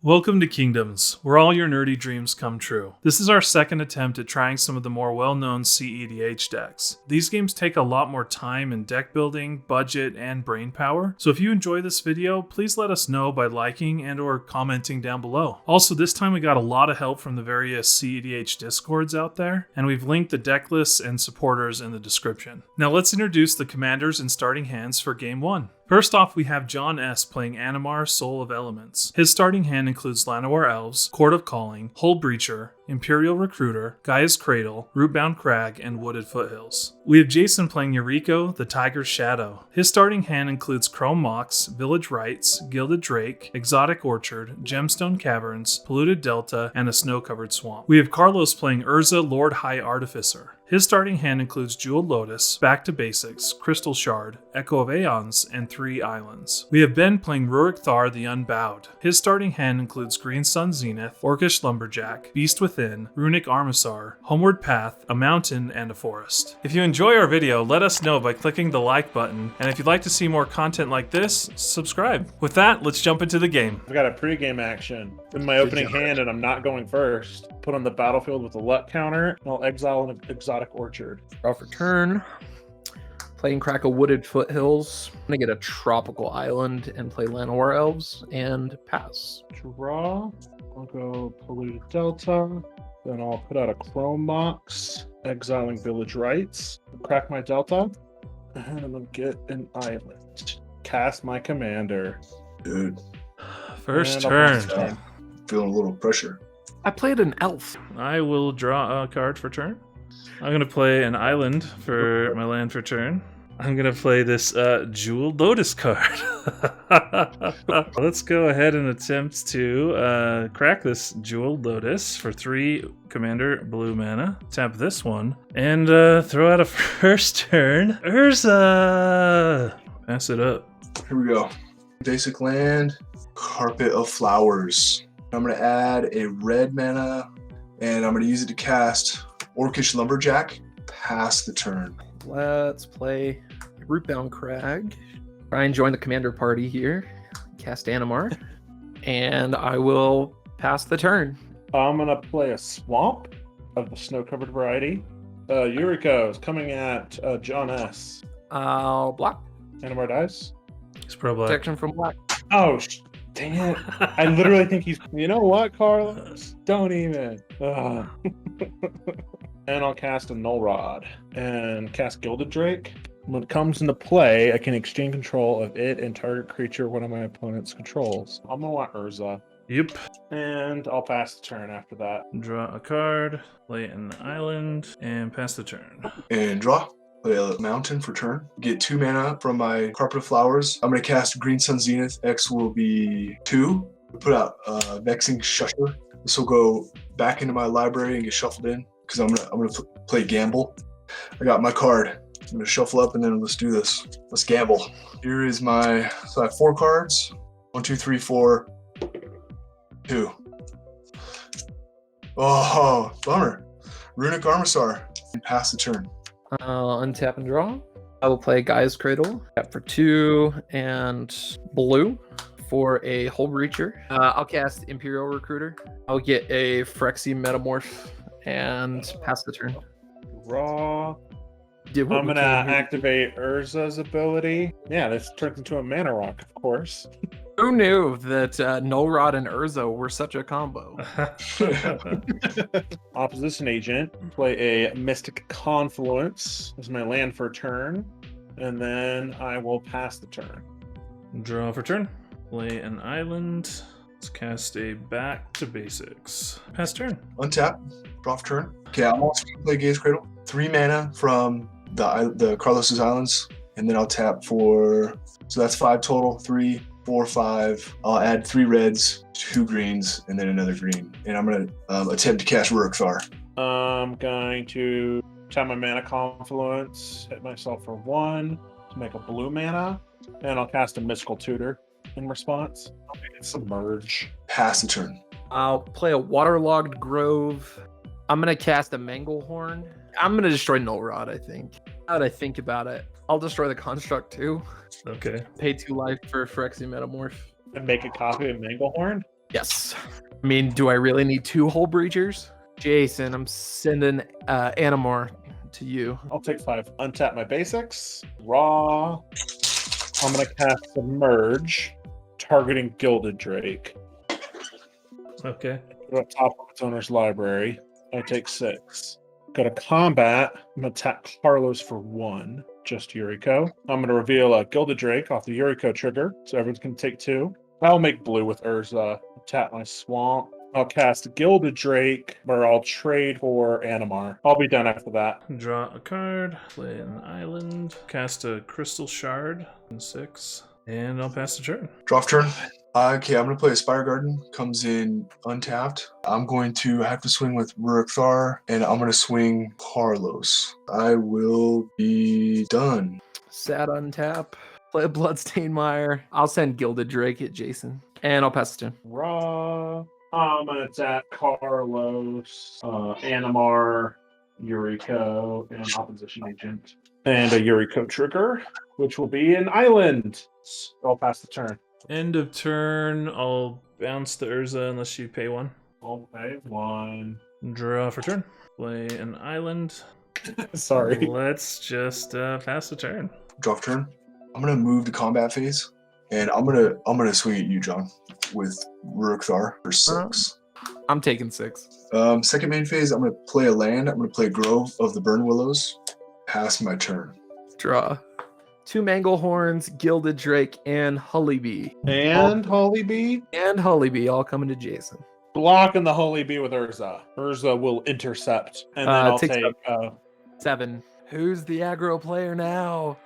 Welcome to Kingdoms, where all your nerdy dreams come true. This is our second attempt at trying some of the more well-known cEDH decks. These games take a lot more time and deck building, budget, and brain power, so if you enjoy this video, please let us know by liking and or commenting down below. Also, this time we got a lot of help from the various cEDH discords out there, and we've linked the deck lists and supporters in the description. Now let's introduce the commanders and starting hands for Game 1. First off, we have John S. playing Animar, Soul of Elements. His starting hand includes Llanowar Elves, Court of Calling, Hull Breacher, Imperial Recruiter, Gaia's Cradle, Rootbound Crag, and Wooded Foothills. We have Jason playing Yuriko, the Tiger's Shadow. His starting hand includes Chrome Mox, Village Rites, Gilded Drake, Exotic Orchard, Gemstone Caverns, Polluted Delta, and a Snow-Covered Swamp. We have Carlos playing Urza, Lord High Artificer. His starting hand includes Jeweled Lotus, Back to Basics, Crystal Shard, Echo of Aeons, and 3 Islands. We have Ben playing Ruric Thar, the Unbowed. His starting hand includes Green Sun Zenith, Orcish Lumberjack, Beast Within, Runic Armisar, Homeward Path, a Mountain, and a Forest. If you enjoy our video, let us know by clicking the like button, and if you'd like to see more content like this, subscribe. With that, let's jump into the game. I've got a pregame action in my opening hand, and I'm not going first. Put on the battlefield with a luck counter, and I'll exile an Exotic Orchard. Draw for turn. Playing crack a Wooded Foothills. I'm gonna get a Tropical Island and play Llanowar Elves and pass. Draw. I'll go Polluted Delta. Then I'll put out a Chrome Mox, exiling Village Rites. Crack my Delta, and I'm gonna get an Island. Cast my commander. Dude, First turn. Feeling a little pressure. I played an elf. I will draw a card for turn. I'm going to play an island for my land for turn. I'm going to play this Jeweled Lotus card. Let's go ahead and attempt to crack this Jeweled Lotus for 3 Commander Blue mana. Tap this one and throw out a first turn. Urza! Pass it up. Here we go. Basic land, Carpet of Flowers. I'm going to add a red mana, and I'm going to use it to cast Orcish Lumberjack. Pass the turn. Let's play Rootbound Crag. Try and join the commander party here. Cast Animar. And I will pass the turn. I'm gonna play a Swamp of the snow-covered variety. Yuriko is coming at John S. I'll block. Animar dies. It's pro black. Protection from black. Oh, dang it. I literally think he's... You know what, Carlos? Don't even. Ugh. And I'll cast a Null Rod and cast Gilded Drake. When it comes into play, I can exchange control of it and target creature one of my opponent's controls. I'm gonna want Urza. Yep. And I'll pass the turn after that. Draw a card, play an island, and pass the turn. And draw. Play a mountain for turn. Get 2 mana from my Carpet of Flowers. I'm going to cast Green Sun Zenith. X will be 2. Put out Vexing Shusher. This will go back into my library and get shuffled in because I'm gonna play Gamble. I got my card. I'm going to shuffle up and then let's do this. Let's gamble. Here is my... So I have 4 cards. 1, 2, 3, 4, 2. Oh, bummer. Runic Armisar. And pass the turn. I'll untap and draw. I will play Gaia's Cradle. Tap for 2 and blue for a Hull Breacher. I'll cast Imperial Recruiter. I'll get a Phyrexia Metamorph and pass the turn. Draw. I'm going to activate Urza's ability. Yeah, this turns into a Mana Rock, of course. Who knew that Null Rod and Urza were such a combo? Opposition agent. Play a Mystic Confluence as my land for turn. And then I will pass the turn. Draw for turn. Play an island. Let's cast a Back to Basics. Pass turn. Untap. Draw for turn. Okay, I'm also going to play Gaia's Cradle. 3 mana from the Carlos's Islands. And then I'll tap for... So that's 5 total. 3, 4, 5. I'll add 3 reds, 2 greens, and then another green. And I'm going to attempt to cast Ruric Thar. I'm going to tap my Mana Confluence, hit myself for 1 to make a blue mana, and I'll cast a Mystical Tutor in response. I'll make it Submerge. Pass the turn. I'll play a Waterlogged Grove. I'm going to cast a Manglehorn. I'm going to destroy Null Rod, I think. Now that I think about it, I'll destroy the Construct too. Okay. Pay 2 life for Phyrexia Metamorph. And make a copy of Manglehorn? Yes. I mean, do I really need 2 Hull Breachers? Jason, I'm sending Animar to you. I'll take 5. Untap my basics. Raw. I'm going to cast Submerge, targeting Gilded Drake. Okay. Go to top of its owner's library. I take 6. Go to combat. I'm going to tap Carlos for 1. Just Yuriko. I'm going to reveal a Gilded Drake off the Yuriko trigger, so everyone's going to take 2. I'll make blue with Urza. Tap my swamp. I'll cast Gilded Drake, or I'll trade for Animar. I'll be done after that. Draw a card, play an island, cast a crystal shard in 6, and I'll pass the turn. Draw turn. Okay, I'm going to play a Spire Garden. Comes in untapped. I'm going to have to swing with Ruric Thar, and I'm going to swing Carlos. I will be done. Sad untap. Play a Bloodstained Mire. I'll send Gilded Drake at Jason. And I'll pass the turn. Raw. I'm going to tap Carlos, Animar, Yuriko, and Opposition Agent. And a Yuriko trigger, which will be an island. I'll pass the turn. End of turn, I'll bounce the Urza unless you pay 1. I'll pay 1. Draw for turn. Play an island. Sorry. Let's just pass the turn. Draw turn. I'm going to move the combat phase, and I'm gonna swing at you, John, with Ruric Thar for 6. I'm taking 6. Second main phase, I'm going to play a land. I'm going to play Grove of the Burn Willows. Pass my turn. Draw. 2 Manglehorns, Gilded Drake, and Hollybee. And Hollybee? And Hollybee all coming to Jason. Blocking the Hollybee with Urza. Urza will intercept. And then I'll take 7. Who's the aggro player now?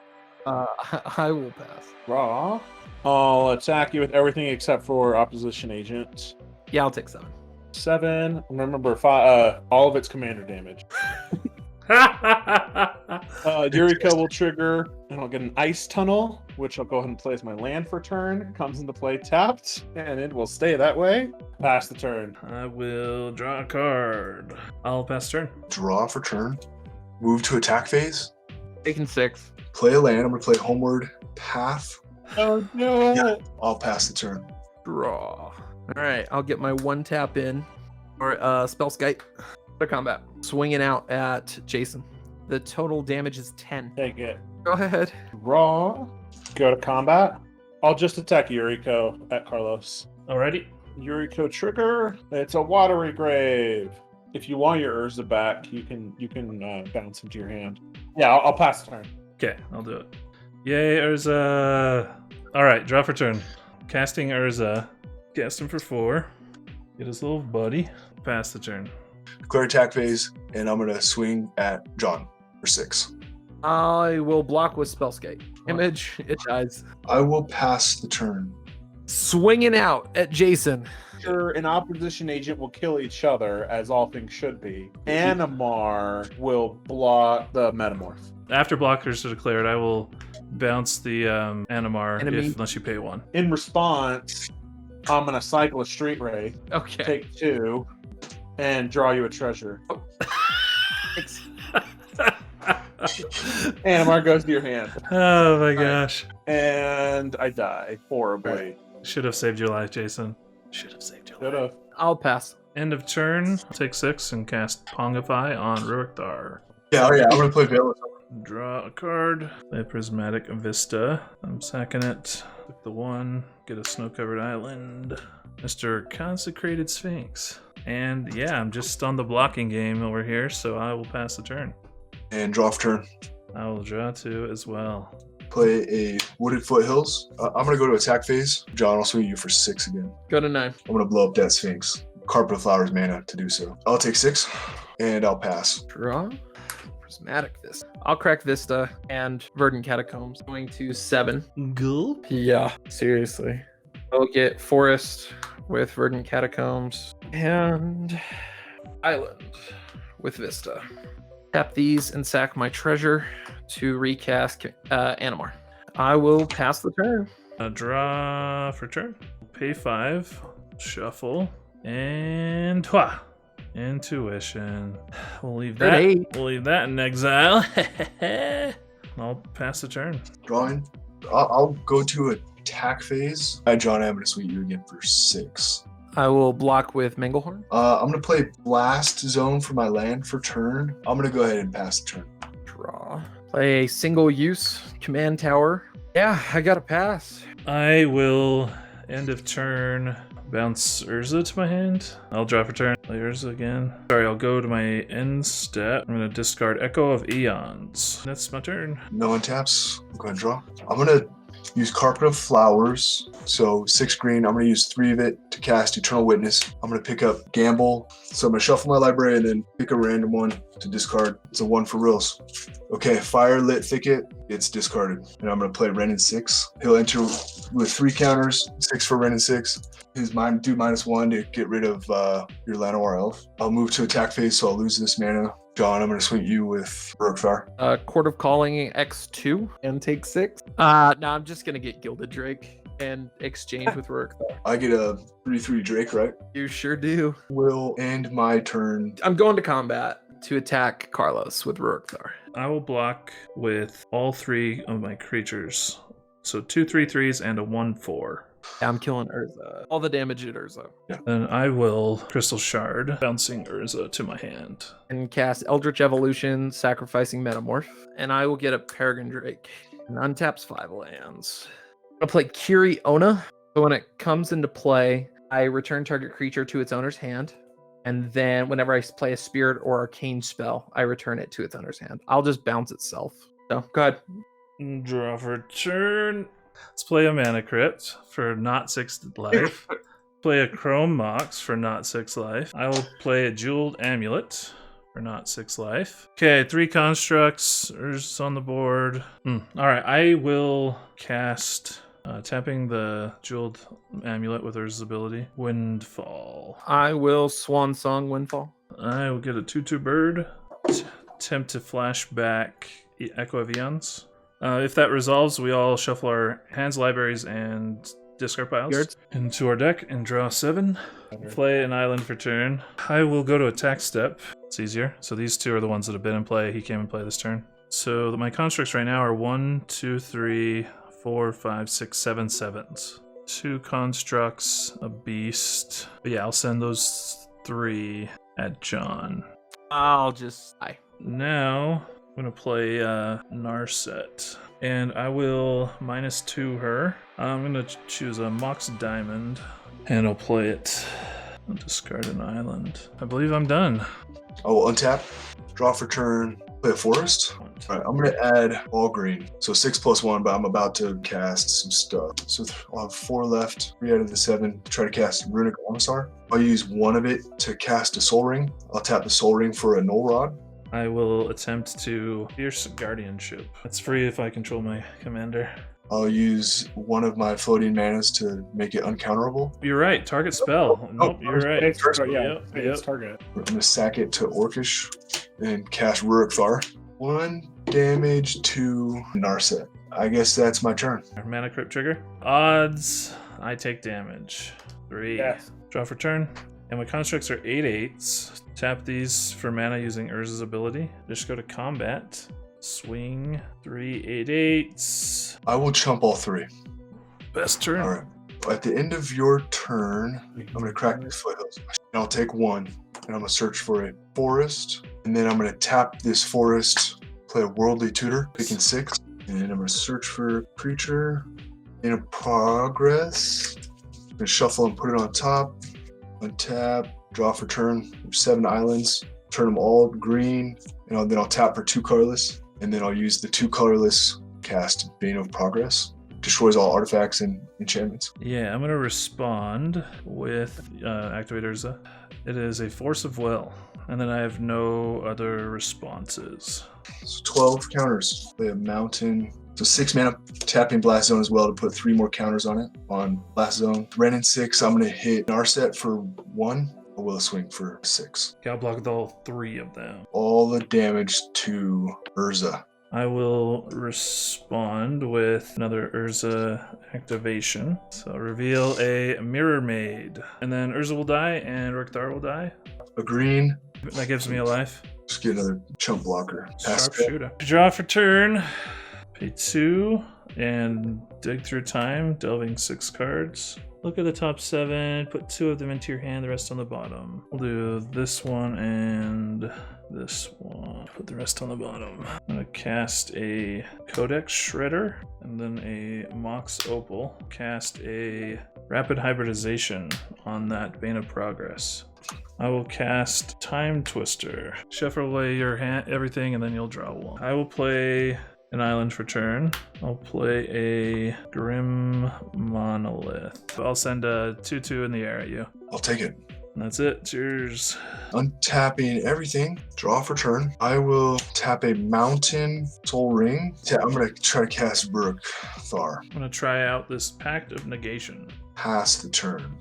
I will pass. Raw. I'll attack you with everything except for Opposition Agent. Yeah, I'll take 7. 7. Remember, 5. All of its commander damage. Yuriko will trigger, and I'll get an Ice Tunnel, which I'll go ahead and play as my land for turn. Comes into play tapped, and it will stay that way. Pass the turn. I will draw a card. I'll pass turn. Draw for turn. Move to attack phase. Taking 6. Play a land. I'm going to play Homeward Path. Oh, no. Yeah, I'll pass the turn. Draw. Alright, I'll get my 1 tap in. Or Spell Skite. For combat. Swinging out at Jason. The total damage is 10. Take it. Go ahead. Raw. Go to combat. I'll just attack Yuriko at Carlos. Alrighty. Yuriko trigger. It's a Watery Grave. If you want your Urza back, you can bounce into your hand. Yeah, I'll pass the turn. Okay, I'll do it. Yay, Urza! Alright, draw for turn. Casting Urza. Cast him for 4. Get his little buddy. Pass the turn. Declare attack phase, and I'm going to swing at John for 6. I will block with Spellskite. Image, it dies. I will pass the turn. Swinging out at Jason. An opposition agent will kill each other, as all things should be. Animar will block the Metamorph. After blockers are declared, I will bounce the Animar unless you pay 1. In response, I'm going to cycle a Street Ray, Okay. take 2, and draw you a treasure. Animar goes to your hand. Oh my gosh. And I die horribly. Should have saved your life, Jason. Should have saved your life. Should've. I'll pass. End of turn. Take 6 and cast Pongify on Ruric Thar. Yeah, I'm going to play Veil. Draw a card. Play Prismatic Vista. I'm sacking it. Click the 1. Get a snow-covered island. Mr. Consecrated Sphinx. And yeah, I'm just on the blocking game over here, so I will pass the turn. And draw for turn. I will draw 2 as well. Play a Wooded Foothills. I'm going to go to attack phase. John, I'll swing you for 6 again. Go to 9. I'm going to blow up that Sphinx. Carpet of Flowers mana to do so. I'll take 6, and I'll pass. Draw. Prismatic Vista. I'll crack Vista and Verdant Catacombs. Going to 7. Gulp. Yeah, seriously. I'll get Forest with Verdant Catacombs and Island with Vista. Tap these and sack my treasure to recast Animar. I will pass the turn. Draw for turn. Pay 5. Shuffle. And Intuition. We'll leave that. 8. We'll leave that in exile. I'll pass the turn. Drawing. I'll go to attack phase. John, I'm going to swing you again for 6. I will block with Manglehorn. I'm gonna play Blast Zone for my land for turn. I'm gonna go ahead and pass the turn. Draw. Play a single-use command tower. Yeah, I got to pass. I will end of turn bounce Urza to my hand. I'll draw for turn. Play Urza again. Sorry, I'll go to my end step. I'm gonna discard Echo of Eons. That's my turn. No one taps. Go ahead and draw. I'm gonna use Carpet of Flowers. So 6 green. I'm gonna use 3 of it to cast Eternal Witness. I'm gonna pick up Gamble. So I'm gonna shuffle my library and then pick a random one to discard. It's a 1 for reals. Okay, Firelit Thicket gets discarded. And I'm gonna play Ren in 6. He'll enter with 3 counters, 6 for Ren in 6. His do -1 to get rid of your Llanowar Elf. I'll move to attack phase, so I'll lose this mana. John, I'm gonna swing you with Ruric Thar. Court of Calling X2 and take 6. No, I'm just gonna get Gilded Drake and exchange with Ruric Thar. I get a 3/3 Drake, right? You sure do. Will end my turn. I'm going to combat to attack Carlos with Ruric Thar. I will block with all 3 of my creatures. So 2 3/3s and a 1/4. Yeah, I'm killing Urza. All the damage at Urza. Then I will Crystal Shard, bouncing Urza to my hand. And cast Eldritch Evolution, sacrificing Metamorph. And I will get a Peregrine Drake. And untaps 5 lands. I'll play Kiri Ona. So when it comes into play, I return target creature to its owner's hand. And then whenever I play a Spirit or Arcane spell, I return it to its owner's hand. I'll just bounce itself. So, go ahead. Draw for turn. Let's play a Mana Crypt for not 6 life. Play a Chrome Mox for not 6 life. I will play a Jeweled Amulet for not 6 life. Okay, 3 constructs. There's on the board. Alright, I will cast, tapping the Jeweled Amulet with Urza's ability, Windfall. I will Swan Song Windfall. I will get a 2/2 bird. Attempt to flash back Echo of Eons. If that resolves, we all shuffle our hands, libraries, and discard piles into our deck and draw 7. Play an island for turn. I will go to attack step. It's easier. So these 2 are the ones that have been in play. He came in play this turn. So my constructs right now are 1, 2, 3, 4, 5, 6, 7 sevens. 2 constructs, a beast. But yeah, I'll send those 3 at John. I'll just die. Now I'm gonna play Narset, and I will -2 her. I'm gonna choose a Mox Diamond, and I'll play it. I'll discard an island. I believe I'm done. I will untap, draw for turn, play a forest. All right, I'm gonna add all green, so 6 + 1, but I'm about to cast some stuff. So I'll have 4 left, 3 out of the 7 to try to cast Runic Omissar. I'll use 1 of it to cast a Soul Ring. I'll tap the Soul Ring for a Null Rod. I will attempt to Fierce Guardianship. That's free if I control my commander. I'll use 1 of my floating manas to make it uncounterable. You're right. Target spell. Nope, you're right. It's target. Yep. It's target. I'm gonna sack it to Orcish and cast Ruric Thar. 1 damage to Narset. I guess that's my turn. Mana Crypt trigger. Odds. I take damage. 3. Yes. Draw for turn. And my constructs are 8/8s. Tap these for mana using Urza's ability. Just go to combat. Swing. 3 8/8s. I will chump all 3. Best turn. All right. At the end of your turn, I'm gonna crack these foothills. And I'll take 1, and I'm gonna search for a forest, and then I'm gonna tap this forest, play a Worldly Tutor, picking 6, and I'm gonna search for creature in progress. I'm gonna shuffle and put it on top. Untap, draw for turn. 7 islands, turn them all green, and then I'll tap for 2 colorless, and then I'll use the 2 colorless cast Bane of Progress. Destroys all artifacts and enchantments. Yeah, I'm going to respond with Activate Urza. It is a Force of Will, and then I have no other responses. So 12 counters. Play a mountain. So 6 mana, tapping Blast Zone as well to put 3 more counters on it. On Blast Zone. Ren in 6, I'm going to hit Narset for 1. I will swing for 6. I'll block with all 3 of them. All the damage to Urza. I will respond with another Urza activation. So reveal a Mirror Maid. And then Urza will die and Ruric Thar will die. A green. That gives me a life. Just get another chump blocker. Pass Sharpshooter. Draw for turn. Pay 2. And dig through time, delving 6 cards. Look at the top 7, put 2 of them into your hand, the rest on the bottom. We'll do this one and this one. Put the rest on the bottom. I'm gonna cast a Codex Shredder and then a Mox Opal. Cast a Rapid Hybridization on that Bane of Progress. I will cast Time Twister. Shuffle away your hand, everything, and then you'll draw 1. I will play an island for turn. I'll play a Grim Monolith. I'll send a 2/2 in the air at you. I'll take it. And that's it. It's yours. Untapping everything. Draw for turn. I will tap a Mountain Soul Ring. I'm going to try to cast Ruric Thar. I'm going to try out this Pact of Negation. Pass the turn.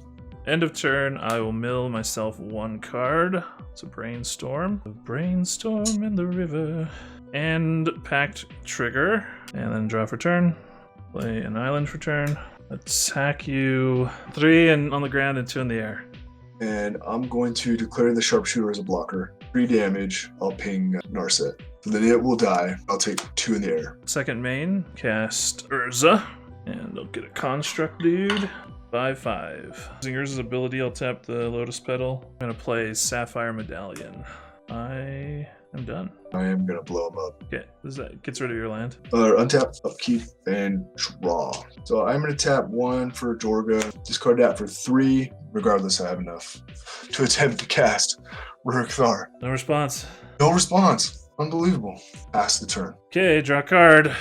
End of turn, I will mill myself 1 card. It's a Brainstorm. A Brainstorm in the river. And Pact Trigger. And then draw for turn. Play an island for turn. Attack you 3 and on the ground and 2 in the air. And I'm going to declare the Sharpshooter as a blocker. 3 damage. I'll ping Narset. So then it will die. I'll take 2 in the air. Second main, cast Urza. And I'll get a Construct dude. 5/5. Using Urza's ability, I'll tap the Lotus Petal. I'm going to play Sapphire Medallion. I am done. I am going to blow him up. Okay, that gets rid of your land. Untap, upkeep, and draw. So I'm going to tap 1 for Jorga. Discard that for 3. Regardless, I have enough to attempt to cast Ruric Thar. No response. No response. Unbelievable. Pass the turn. Okay, draw a card.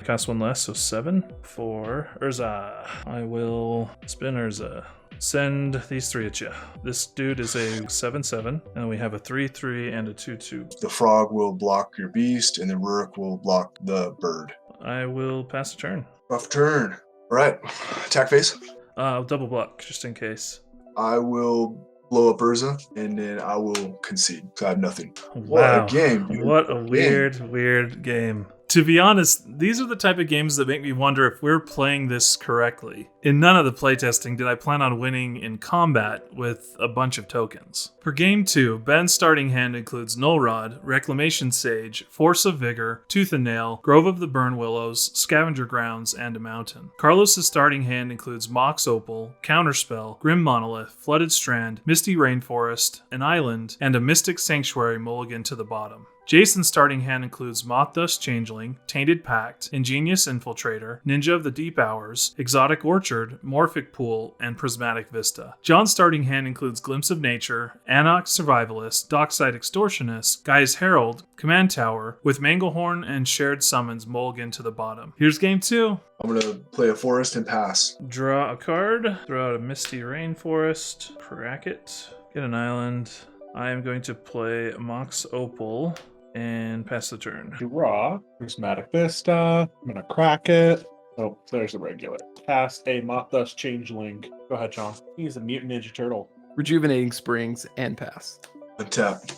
Cost 1 less, so 7 for Urza. I will spin Urza. Send these 3 at you. This dude is a 7/7, and we have a 3/3 and a 2/2. The frog will block your beast, and the Ruric will block the bird. I will pass the turn. Rough turn. All right. Attack phase. I'll double block, just in case. I will blow up Urza, and then I will concede. So I have nothing. Wow. What a game, dude. What a weird game. To be honest, these are the type of games that make me wonder if we're playing this correctly. In none of the playtesting did I plan on winning in combat with a bunch of tokens. For Game 2, Ben's starting hand includes Null Rod, Reclamation Sage, Force of Vigor, Tooth and Nail, Grove of the Burn Willows, Scavenger Grounds, and a Mountain. Carlos's starting hand includes Mox Opal, Counterspell, Grim Monolith, Flooded Strand, Misty Rainforest, an Island, and a Mystic Sanctuary mulligan to the bottom. Jason's starting hand includes Moth Dust Changeling, Tainted Pact, Ingenious Infiltrator, Ninja of the Deep Hours, Exotic Orchard, Morphic Pool, and Prismatic Vista. John's starting hand includes Glimpse of Nature, Anarch Survivalist, Dockside Extortionist, Guy's Herald, Command Tower, with Manglehorn and Shared Summons mulligan to the bottom. Here's Game 2. I'm going to play a forest and pass. Draw a card, throw out a Misty Rainforest, crack it, get an island. I am going to play Mox Opal and pass the turn. Draw. Prismatic Vista. I'm going to crack it. Oh, there's the regular. Cast a Moth Dust Changeling. Go ahead, John. He's a Mutant Ninja Turtle. Rejuvenating Springs and pass. Untap.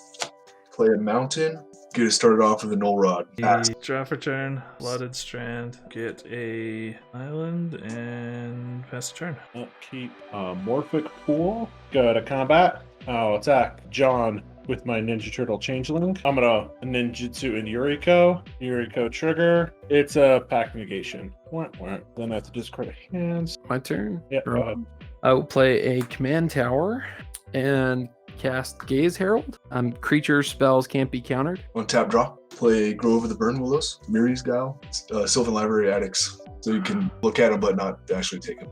Play a mountain. Get it started off with a Null Rod. Pass. Draw for turn, Flooded Strand, get a island, and pass the turn. Upkeep. Morphic Pool. Go to combat. I'll attack John with my Ninja Turtle Changeling. I'm gonna ninjutsu in Yuriko. Yuriko trigger. It's a Pact Negation. Then I have to discard hands. My turn. Yeah, go ahead. I will play a Command Tower and cast Gaze Herald. Creature spells can't be countered. Untap, draw. Play Grove of the Burn Willows. Miri's Gal. Sylvan Library Addicts. So you can look at them but not actually take them.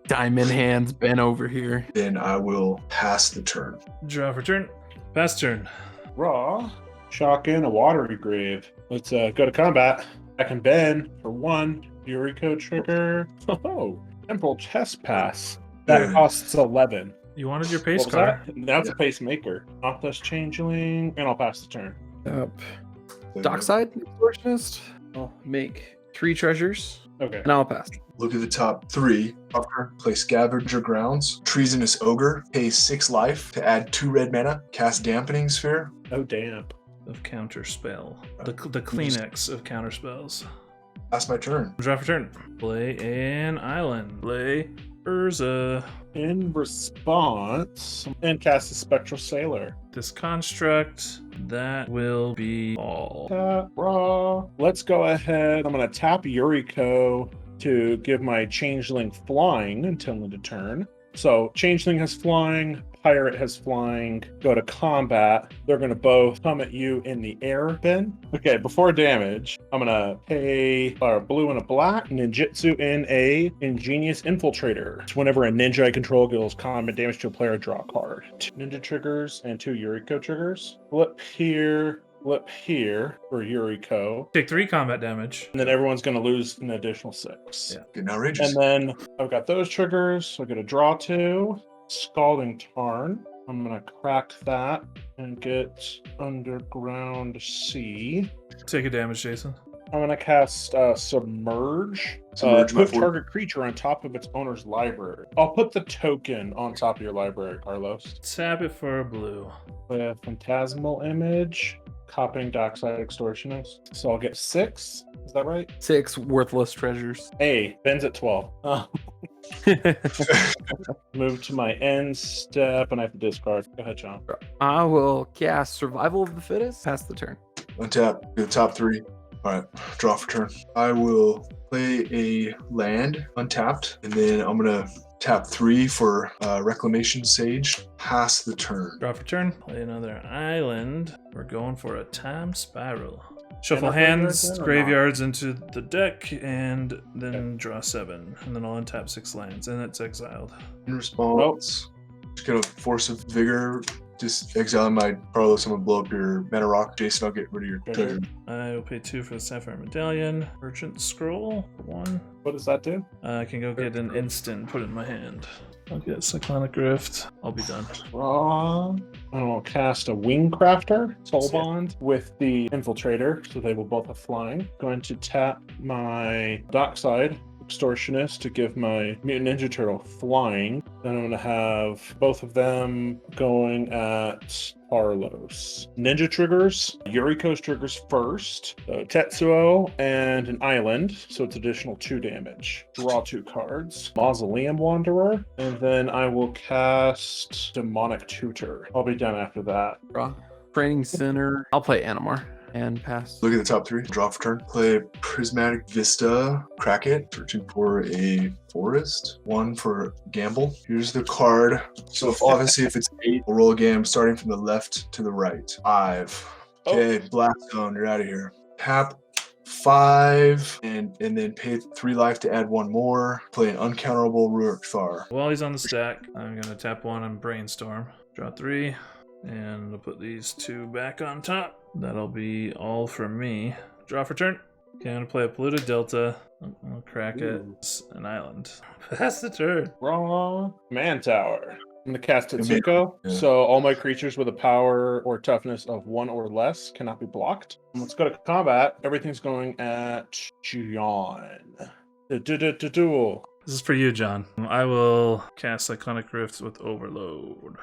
Diamond hands, Ben over here. Then I will pass the turn. Draw for turn, pass turn. Raw. Shock in a Watery Grave. Let's go to combat. I can bend for 1. Yuriko trigger. Oh, Temporal Chest Pass. That Yeah. costs 11. You wanted your pace What was card. that? That's a pacemaker. Moth Dust Changeling, and I'll pass the turn. Up. Dockside Extortionist. I'll make 3 treasures Okay. and I'll pass. Look at the top 3. Upper, play Scavenger Grounds. Treasonous Ogre. Pay 6 life to add 2 red mana. Cast Dampening Sphere. Oh, damp. Of counterspell. The Kleenex of counterspells. Pass my turn. Draw for turn. Play an island. Play Urza. In response, and cast a Spectral Sailor. This construct, that will be all. Raw. Let's go ahead. I'm going to tap Yuriko to give my changeling flying until end of turn. So changeling has flying, pirate has flying. Go to combat. They're going to both come at you in the air. Then, okay. Before damage, I'm gonna pay a blue and a black ninjutsu in a ingenious infiltrator. It's whenever a ninja I control deals combat damage to a player, draw a card. 2 ninja triggers and 2 Yuriko triggers. Flip here for Yuriko. Take 3 combat damage. And then everyone's going to lose an additional 6. Yeah. Getting outrageous. And then I've got those triggers. So I get a draw 2, Scalding Tarn. I'm going to crack that and get Underground Sea. Take a damage, Jason. I'm going to cast Submerge. Submerge my Put target creature on top of its owner's library. I'll put the token on top of your library, Carlos. Tap it for a blue. With Phantasmal Image. Copying Dockside Extortionist. So I'll get 6. Is that right? 6 worthless treasures. Hey, Ben's at 12. Move to my end step and I have to discard. Go ahead, John. I will cast Survival of the Fittest. Pass the turn. Untap. Do the top 3. All right. Draw for turn. I will play a land untapped, and then I'm gonna tap 3 for Reclamation Sage. Pass the turn. Draw for turn. Play another island. We're going for a time spiral. Shuffle Can I play hands, graveyards or graveyards into the deck, and then draw 7. And then I'll untap 6 lands, and it's exiled. In response, just gonna Force of Vigor. Just exiling my Carlos. I'm gonna blow up your mana rock. Jason, I'll get rid of your treasure. I will pay 2 for the Sapphire Medallion. Merchant Scroll, 1. What does that do? I can go get an instant and put it in my hand. I'll get Cyclonic Rift. I'll be done. Draw. I'll cast a Wingcrafter, Soul Bond, with the Infiltrator, so they will both have flying. Going to tap my Dockside Extortionist to give my Mutant Ninja Turtle flying. Then I'm going to have both of them going at Carlos. Ninja triggers. Yuriko's triggers first. Tetsuo and an island, so it's additional 2 damage. Draw 2 cards. Mausoleum Wanderer. And then I will cast Demonic Tutor. I'll be done after that. Draw. Training Center. I'll play Animar and pass. Look at the top 3. Draw for turn. Play Prismatic Vista. Crack it. Searching for a forest. 1 for Gamble. Here's the card. So obviously if it's 8, we'll roll again, starting from the left to the right. 5. Okay, Blackstone, you're out of here. Tap 5 and then pay 3 life to add 1 more. Play an uncounterable Ruric Thar. While he's on the stack, I'm going to tap 1 and Brainstorm. Draw 3. And I'll put these 2 back on top. That'll be all for me. Draw for turn. Okay, I'm gonna play a polluted delta. I'll crack it. It's an island. Pass the turn. Wrong. Man Tower. I'm going to cast Tetsuko, so all my creatures with a power or toughness of 1 or less cannot be blocked. Let's go to combat. Everything's going at John. Duel. This is for you, John. I will cast Cyclonic Rift with Overload.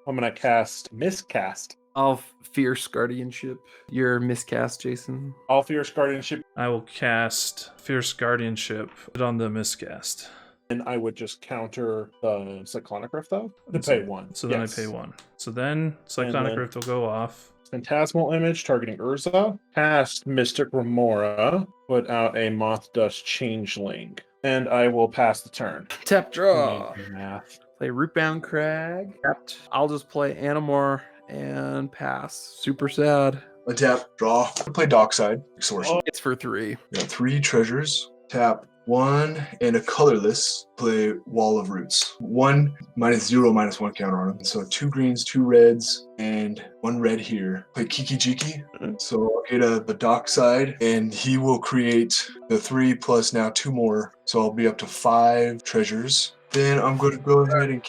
I'm going to cast Miscast. I'll Fierce Guardianship. Your miscast, Jason. All Fierce Guardianship. I will cast Fierce Guardianship on the miscast. And I would just counter the Cyclonic Rift, though, to pay 1. So then I pay 1. So then Cyclonic Rift will go off. Phantasmal Image targeting Urza. Cast Mystic Remora. Put out a Moth Dust Changeling. And I will pass the turn. Tap draw. Math. Play Rootbound Crag. Tapped. I'll just play Animar and pass. Super sad. Untap, draw. Play Dockside Extortion. It's for 3. We got 3 treasures. Tap 1 and a colorless. Play Wall of Roots. 1 -0 -1 counter on them. So 2 greens, 2 reds, and 1 red here. Play Kiki Jiki. So I'll get a Dockside, and he will create the 3 plus now 2 more. So I'll be up to 5 treasures. Then I'm going to go ahead and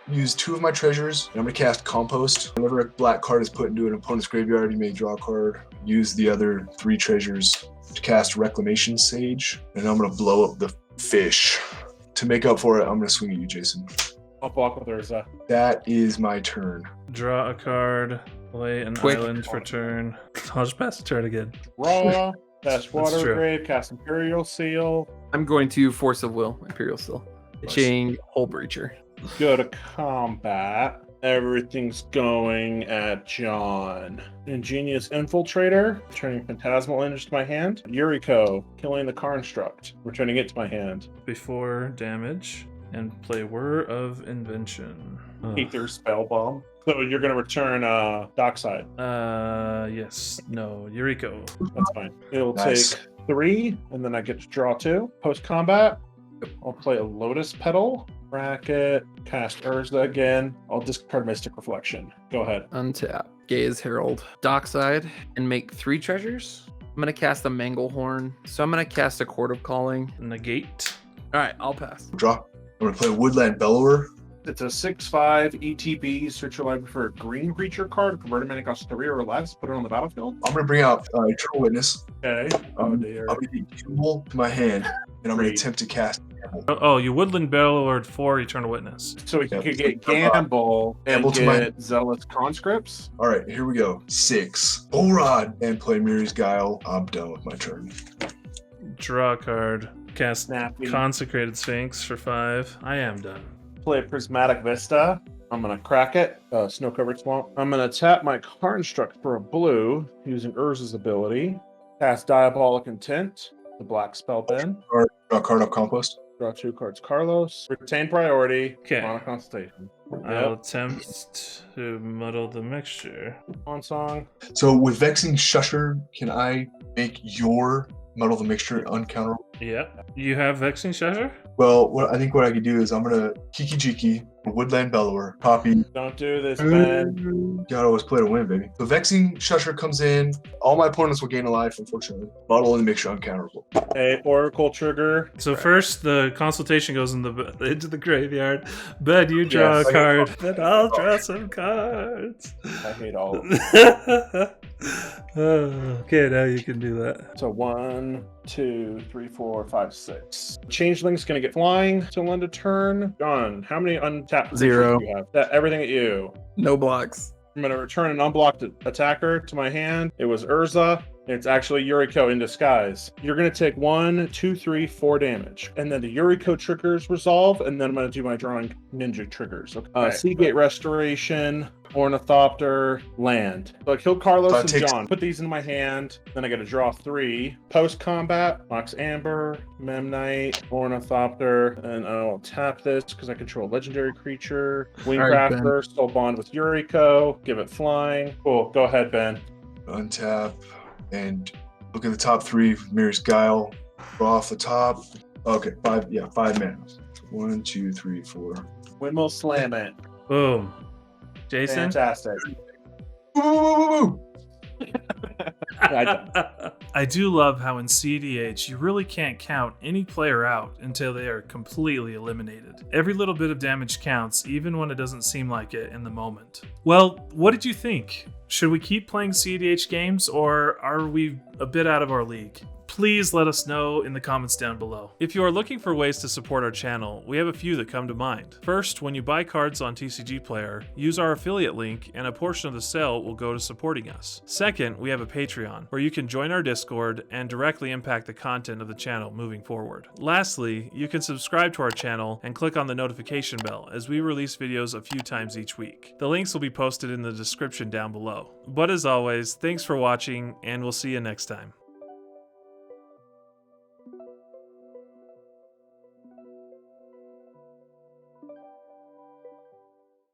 use 2 of my treasures. And I'm going to cast Compost. Whenever a black card is put into an opponent's graveyard, you may draw a card. Use the other 3 treasures to cast Reclamation Sage. And I'm going to blow up the fish. To make up for it, I'm going to swing at you, Jason. I'll block with Urza. That is my turn. Draw a card. Play an island for turn. I'll just pass the turn again. Raw. Cast That's Water true. Grave. Cast Imperial Seal. I'm going to Force of Will, Imperial Seal. Chain Hole Breacher. Go to combat. Everything's going at John. Ingenious Infiltrator, returning Phantasmal Image to my hand. Yuriko, killing the Construct, returning it to my hand. Before damage, and play Whir of Invention. Ether Spell Bomb. So you're going to return Dockside. Yes. No. Yuriko. That's fine. It'll Nice. take 3, and then I get to draw 2. Post combat, I'll play a Lotus Petal. Bracket, cast Urza again. I'll discard Mystic Reflection. Go ahead. Untap. Gaze Herald. Dockside and make 3 treasures. I'm gonna cast a Manglehorn. So I'm gonna cast a Court of Calling. Negate. All right, I'll pass. Draw. I'm gonna play Woodland Bellower. It's a 6/5 ETB. Search your library for a green creature card. Convert a mana cost 3 or less. Put it on the battlefield. I'm gonna bring out Eternal Witness. Okay. I'm dear. gonna get Gamble to my hand, and I'm gonna Great. attempt to cast. Oh, you Woodland Belloward for Eternal Witness. So we Yeah. could get Gamble and Gamble to my- get Zealous Conscripts. All right, here we go. 6. Bull Rod and play Mirror's Guile. I'm done with my turn. Draw a card. Cast Snappy. Consecrated Sphinx for 5. I am done. Play Prismatic Vista. I'm going to crack it. Snow Covered Swamp. I'm going to tap my Construct for a blue using Urza's ability. Cast Diabolic Intent. The black spell bin. Draw a card off compost. Draw 2 cards. Carlos. Retain priority. Okay. On a consultation. I'll attempt to muddle the mixture. On song. So with Vexing Shusher, can I make your Muddle the Mixture uncounterable? Yep. You have Vexing Shusher? Well, I think what I could do is I'm gonna Kiki Jiki, Woodland Bellower, copy. Don't do this, Ben. Gotta always play to win, baby. So Vexing Shusher comes in. All my opponents will gain a life, unfortunately. Muddle and Mixture uncounterable. A Oracle Trigger. So first, the consultation goes into the graveyard. Ben, you draw Yes. a card. Then I'll draw some cards. I hate all of them. Okay, now you can do that. So 1, 2, 3, 4, 5, 6. Changeling's gonna get flying to lend a turn. John, how many untapped 0. creatures do you have? That everything at you. No blocks. I'm gonna return an unblocked attacker to my hand. It was Urza. It's actually Yuriko in disguise. You're gonna take 1, 2, 3, 4 damage, and then the Yuriko triggers resolve, and then I'm gonna do my drawing ninja triggers. Okay. Seagate Restoration, Ornithopter, Land. So I killed Carlos and John. Put these in my hand. Then I got to draw 3. Post combat, Mox Amber, Memnite, Ornithopter, and I'll tap this because I control a legendary creature. Wingcrafter, Soul Bond with Yuriko. Give it flying. Cool. Go ahead, Ben. Untap and look at the top 3. Mirror's Guile. Draw off the top. Okay, 5 mana. 1, 2, 3, 4. Windmill Slam it. Boom. Jason? Fantastic. Woo! I do love how in cEDH you really can't count any player out until they are completely eliminated. Every little bit of damage counts, even when it doesn't seem like it in the moment. Well, what did you think? Should we keep playing cEDH games, or are we a bit out of our league? Please let us know in the comments down below. If you are looking for ways to support our channel, we have a few that come to mind. First, when you buy cards on TCG Player, use our affiliate link and a portion of the sale will go to supporting us. Second, we have a Patreon, where you can join our Discord and directly impact the content of the channel moving forward. Lastly, you can subscribe to our channel and click on the notification bell as we release videos a few times each week. The links will be posted in the description down below. But as always, thanks for watching and we'll see you next time.